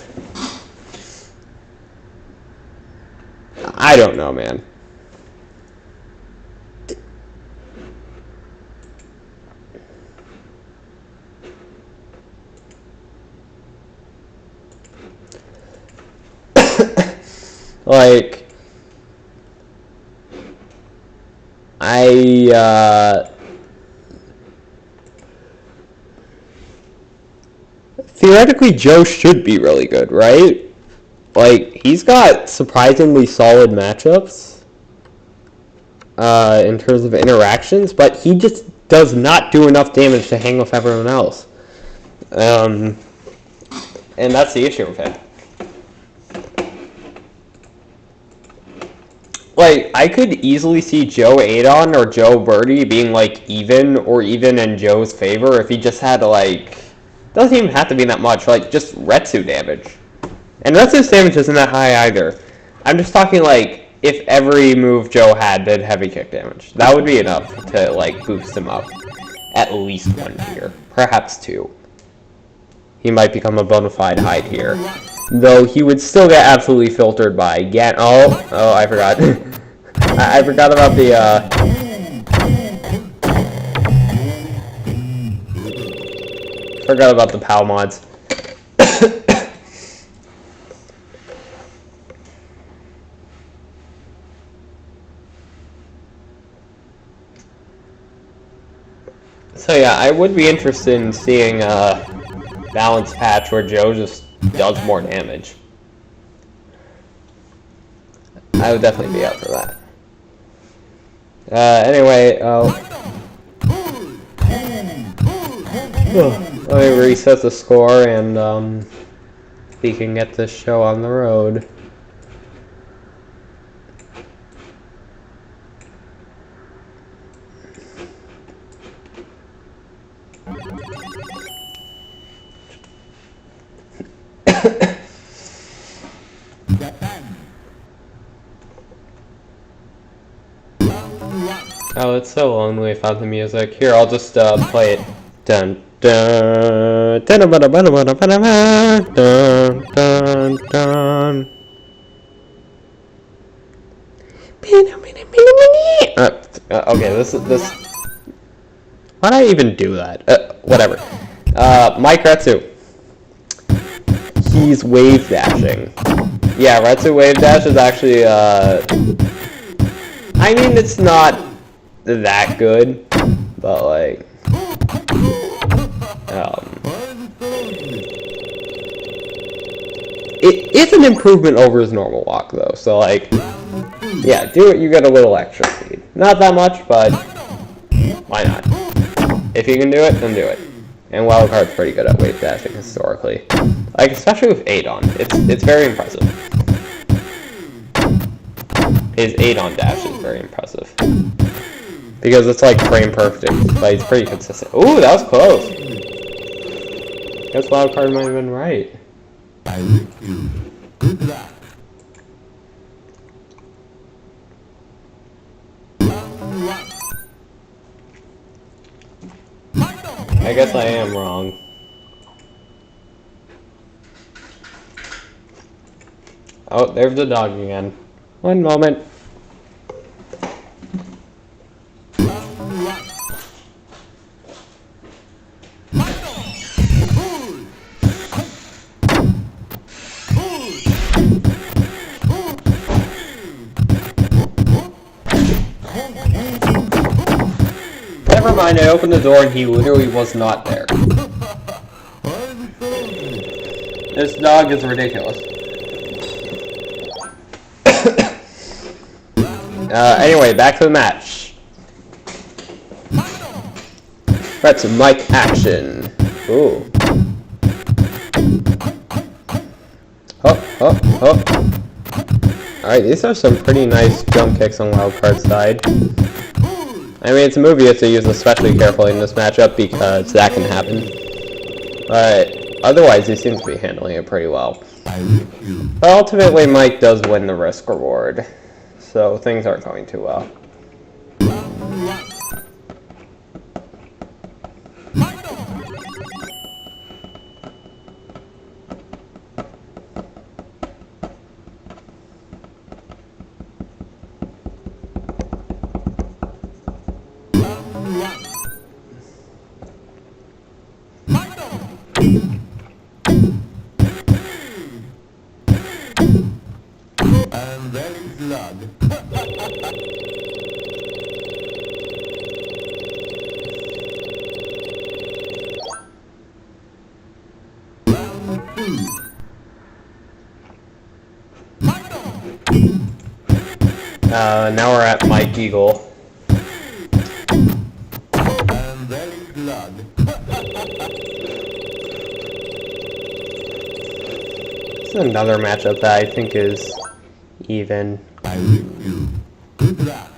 I don't know, man. Like... Theoretically, Joe should be really good, right? Like, he's got surprisingly solid matchups in terms of interactions, but he just does not do enough damage to hang with everyone else. And that's the issue with him. Like, I could easily see Joe Adon or Joe Birdie being, like, even or even in Joe's favor if he just had, like, doesn't even have to be that much, like, just Retsu damage. And Retsu's damage isn't that high either. I'm just talking, like, if every move Joe had did heavy kick damage. That would be enough to, like, boost him up. At least 1 tier. Perhaps 2. He might become a bona fide high tier. Though he would still get absolutely filtered by Gan. Oh, I forgot. I forgot about the, forgot about the PAL mods. So yeah, I would be interested in seeing a balance patch where Joe just does more damage. I would definitely be up for that. Anyway, let me reset the score and we can get this show on the road. Oh, it's so lonely without the music. Here, I'll just play it. Dun dun dun dun dun dun dun. Okay, this. Why'd I even do that? Whatever. Mike Retsu. He's wave dashing. Yeah, Retsu wave dash is actually I mean, it's not that good, but like, it's an improvement over his normal walk though. So like, yeah, do it. You get a little extra speed. Not that much, but why not? If you can do it, then do it. And Wildcard's pretty good at wave dashing historically, like especially with Adon. It's very impressive. His Adon dash is very impressive. Because it's like frame perfect, but he's pretty consistent. Ooh, that was close. Guess Wildcard might have been right. I lick you. Good luck. I guess I am wrong. Oh, there's the dog again. One moment. Never mind, I opened the door and he literally was not there. This dog is ridiculous. Anyway, back to the match. That's Mike action. Ooh. Alright, these are some pretty nice jump kicks on Wildcard's side. I mean, it's a movie, you have to use especially carefully in this matchup because that can happen. But otherwise, he seems to be handling it pretty well. But ultimately, Mike does win the risk reward. So things aren't going too well. And there is Lug. Now we're at Mike Eagle. And This is another matchup that I think is even. I wish you good luck.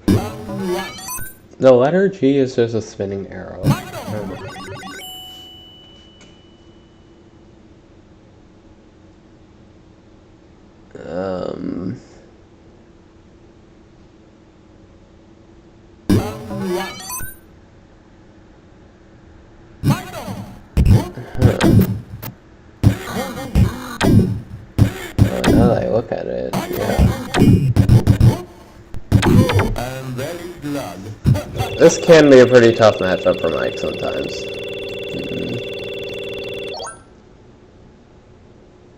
Round one. The letter G is just a spinning arrow. Round one. Now that I look at it, yeah. And there is blood. This can be a pretty tough matchup for Mike sometimes.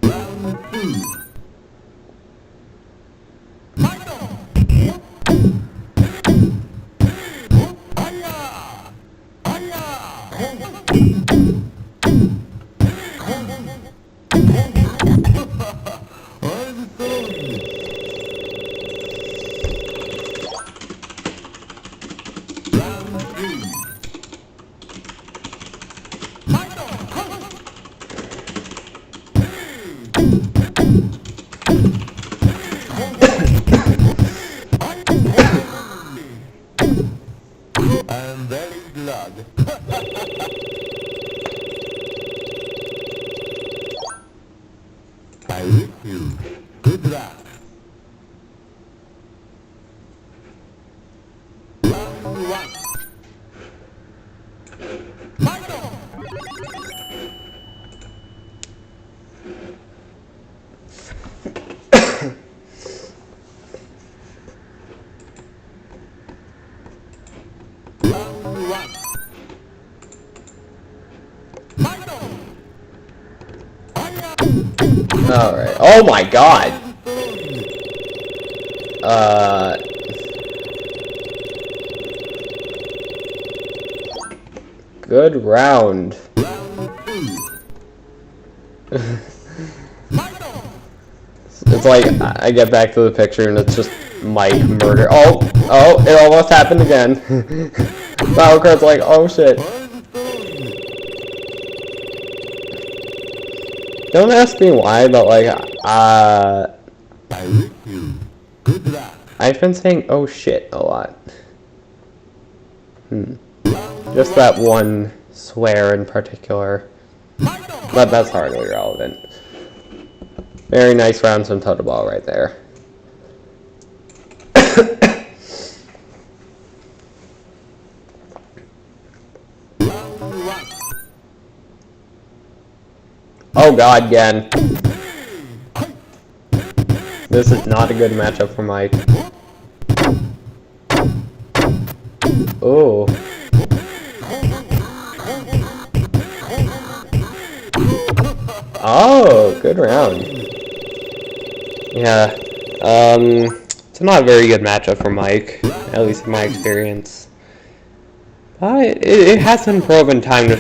Round two. And there is blood. I wish you good luck. Round one. Round one. Alright. Oh my god! Good round. It's like, I get back to the picture and it's just Mike murder. Oh, it almost happened again. Battle card's like, oh shit. Don't ask me why, but like, I wish you good luck. I've been saying oh shit a lot. Just that one swear in particular. But that's hardly relevant. Very nice round some total ball right there. Oh god, again. This is not a good matchup for Mike. Oh. Oh, good round. Yeah. It's not a very good matchup for Mike, at least in my experience. But it has been proven time to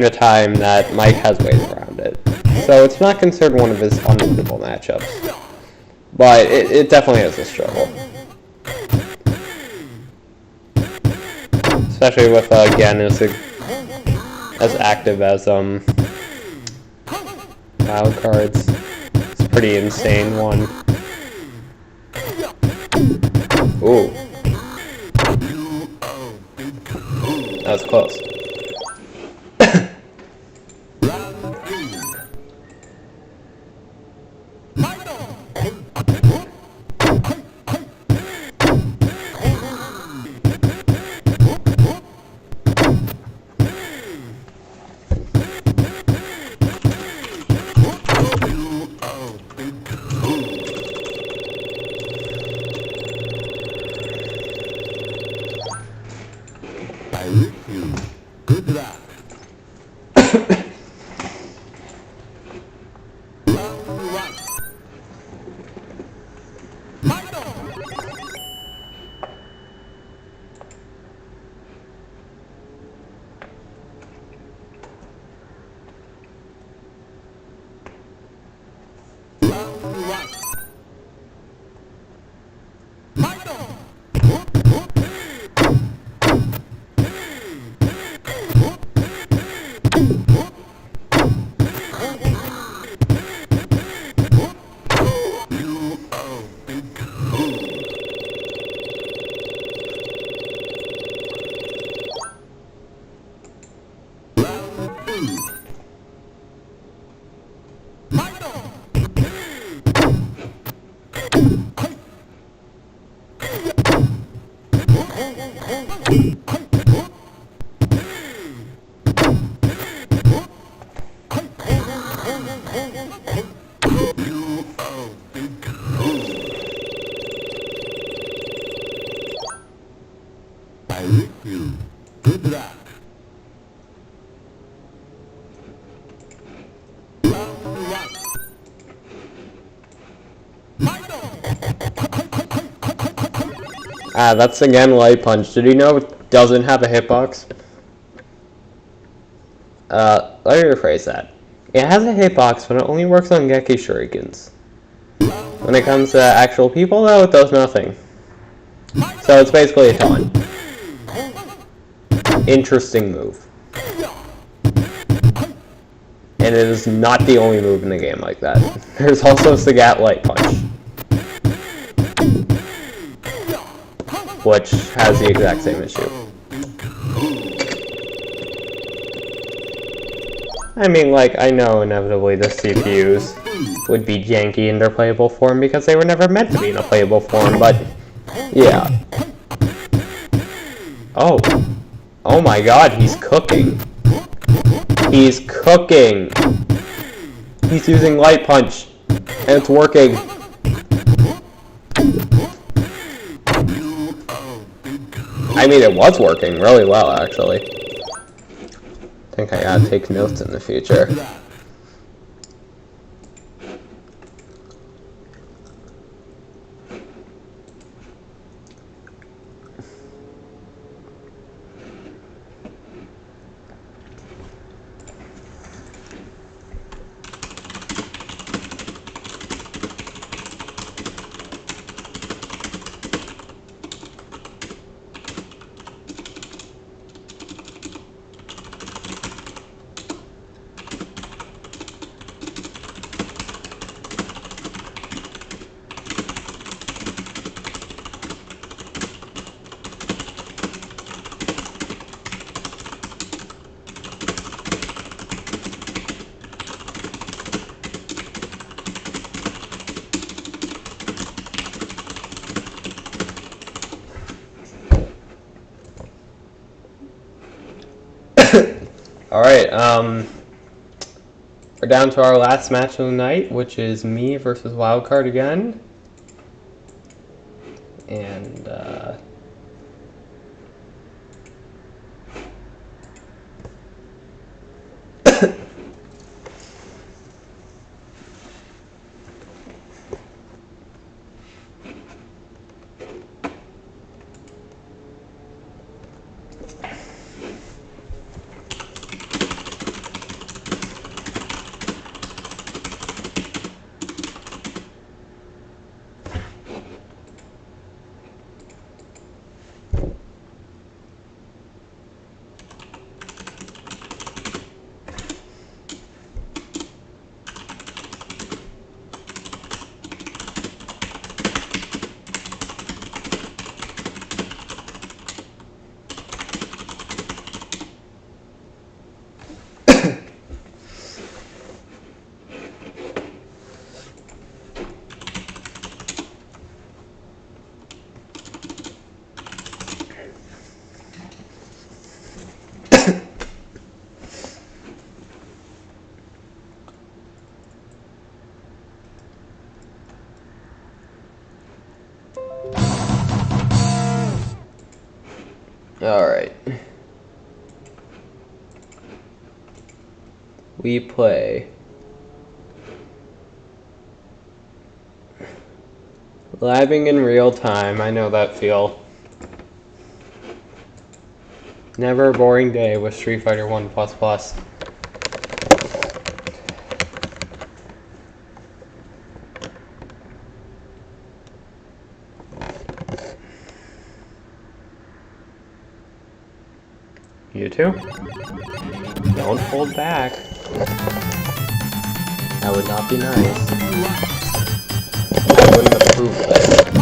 time that Mike has ways around it. So it's not considered one of his unwinnable matchups. But it definitely is a struggle. Especially with, again, as active as, wild cards. It's a pretty insane one. Ooh. That was close. I wish you good luck. I wish you good luck. That's again Light Punch. Did you know it doesn't have a hitbox? Let me rephrase that. It has a hitbox, but it only works on Geki Shurikens. When it comes to actual people, though, it does nothing. So it's basically a taunt. Interesting move. And it is not the only move in the game like that. There's also Sagat Light Punch, which has the exact same issue. I mean, like, I know inevitably the CPUs would be janky in their playable form because they were never meant to be in a playable form, but yeah. Oh. Oh my god, he's cooking. He's cooking. He's using Light Punch, and it's working. I mean, it was working really well, actually. I think I gotta take notes in the future. Alright, we're down to our last match of the night, which is me versus Wildcard again. And, alright. We play Living in real time. I know that feel. Never a boring day with Street Fighter 1++. You too? Don't hold back. That would not be nice. I wouldn't approve of it.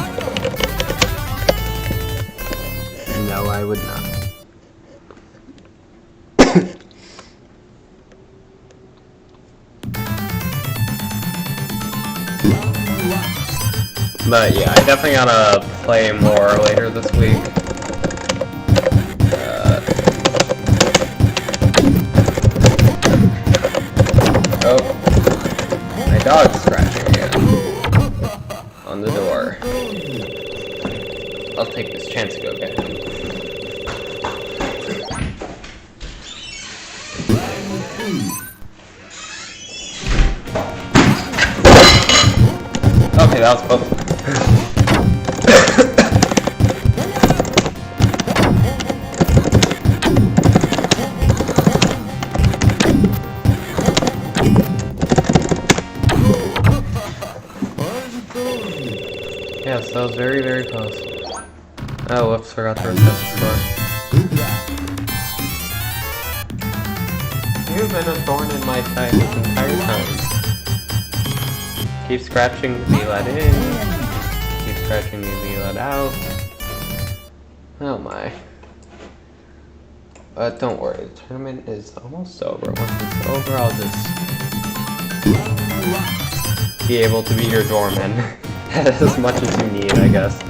No, I would not. But yeah, I definitely gotta play more later this week. that was close. Yes, that was very, very close. Oh, whoops, forgot to reset the score. You've been a thorn in my side this entire time. Keep scratching to be let in. Keep scratching to be let out. Oh my. But don't worry, the tournament is almost over. Once it's over, I'll just be able to be your doorman as much as you need, I guess.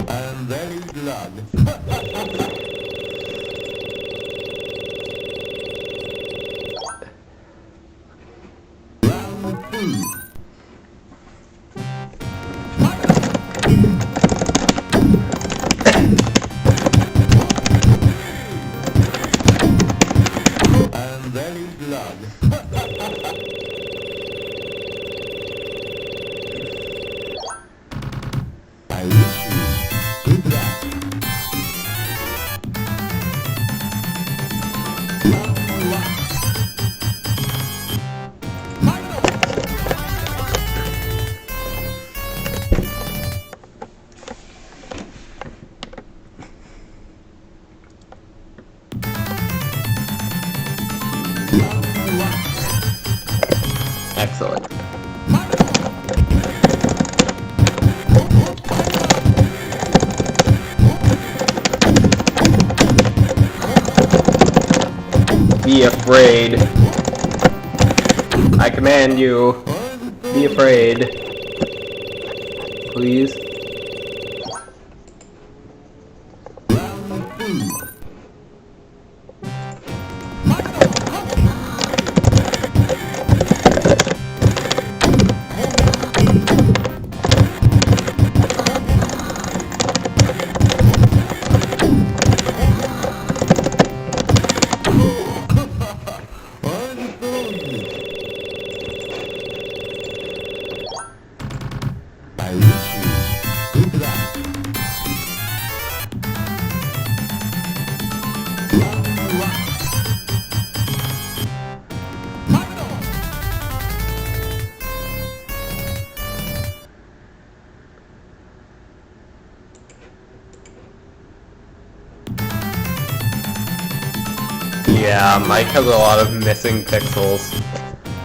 I'm very glad. Round 2. I'm very glad. I wish you good luck. Excellent. Be afraid. I command you. Be afraid. Please. I wish you good luck. Yeah, Mike has a lot of missing pixels.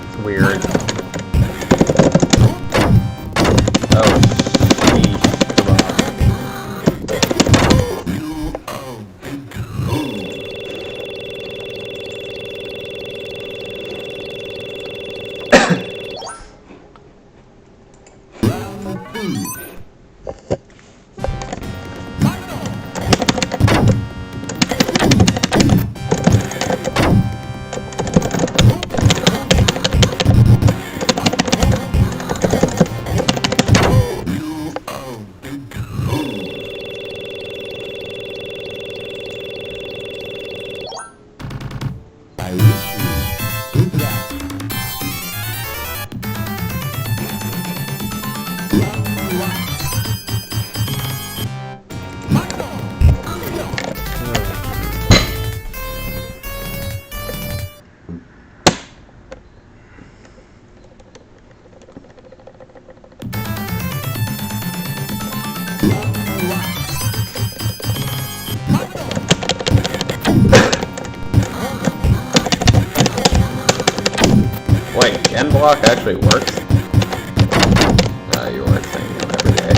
It's weird. Oh, sheesh. I wish you good luck. Wait, N block actually works? You weren't saying that every day.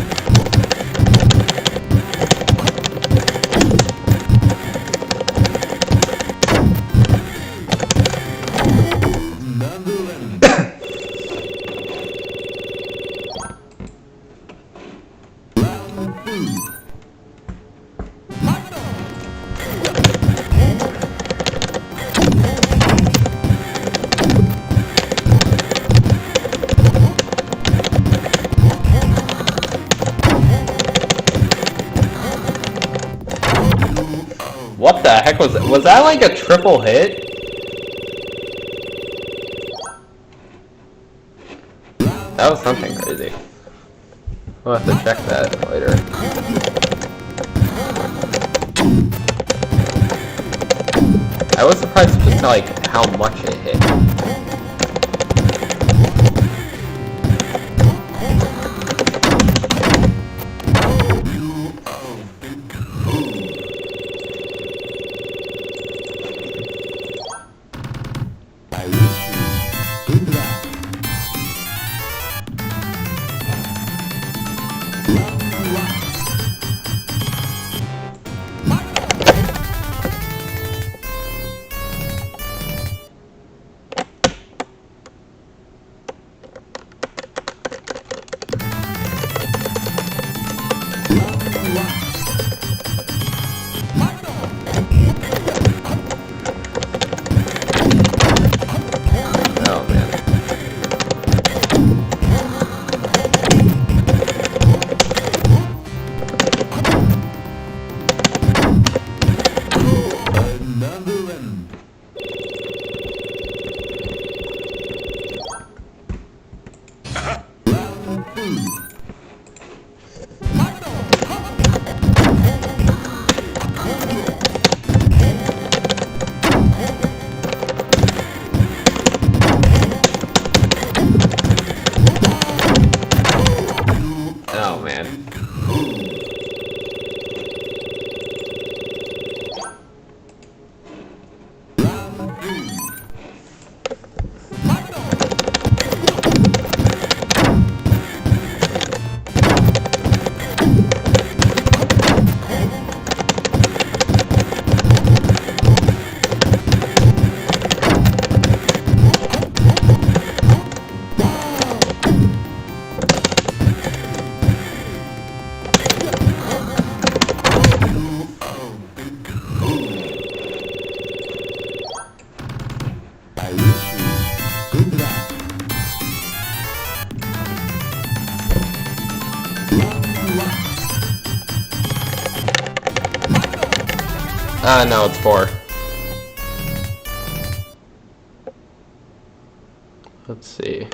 What the heck was that? Was that like a triple hit? That was something crazy. We'll have to check that later. I was surprised just like how much it hit. No, it's 4. Let's see.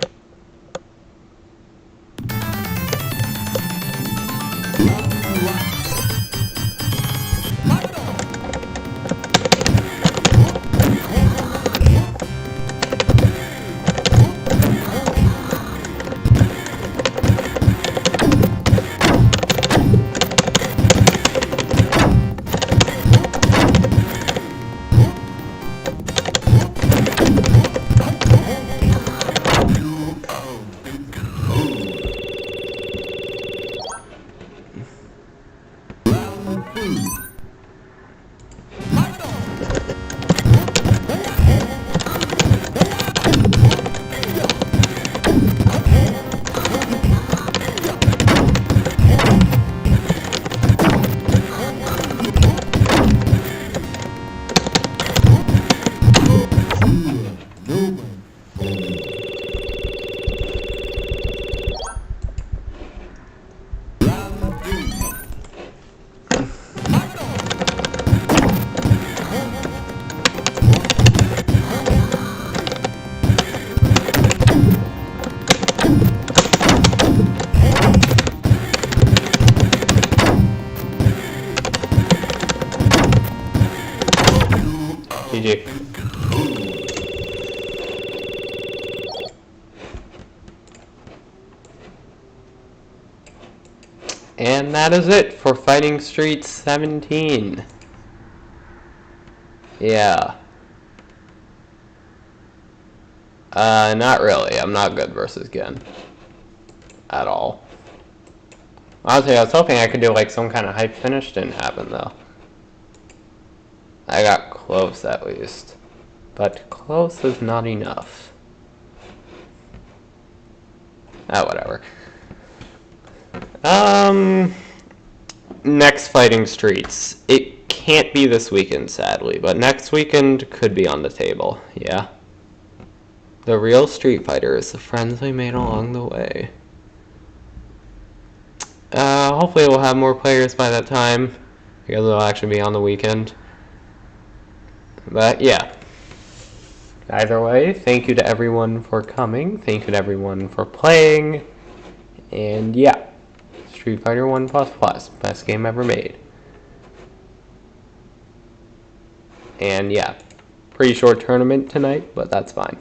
GG. And that is it for Fighting Street 17. Yeah. Not really. I'm not good versus Gen. At all. Honestly, I was hoping I could do like some kind of hype finish. Didn't happen though. I got close at least. But close is not enough. Ah, whatever. Next Fighting Streets. It can't be this weekend, sadly, but next weekend could be on the table, yeah. The real Street Fighter is the friends we made along the way. Hopefully we'll have more players by that time, because it'll actually be on the weekend. But yeah. Either way, thank you to everyone for coming. Thank you to everyone for playing. And yeah. Street Fighter 1++. Best game ever made. And yeah. Pretty short tournament tonight, but that's fine.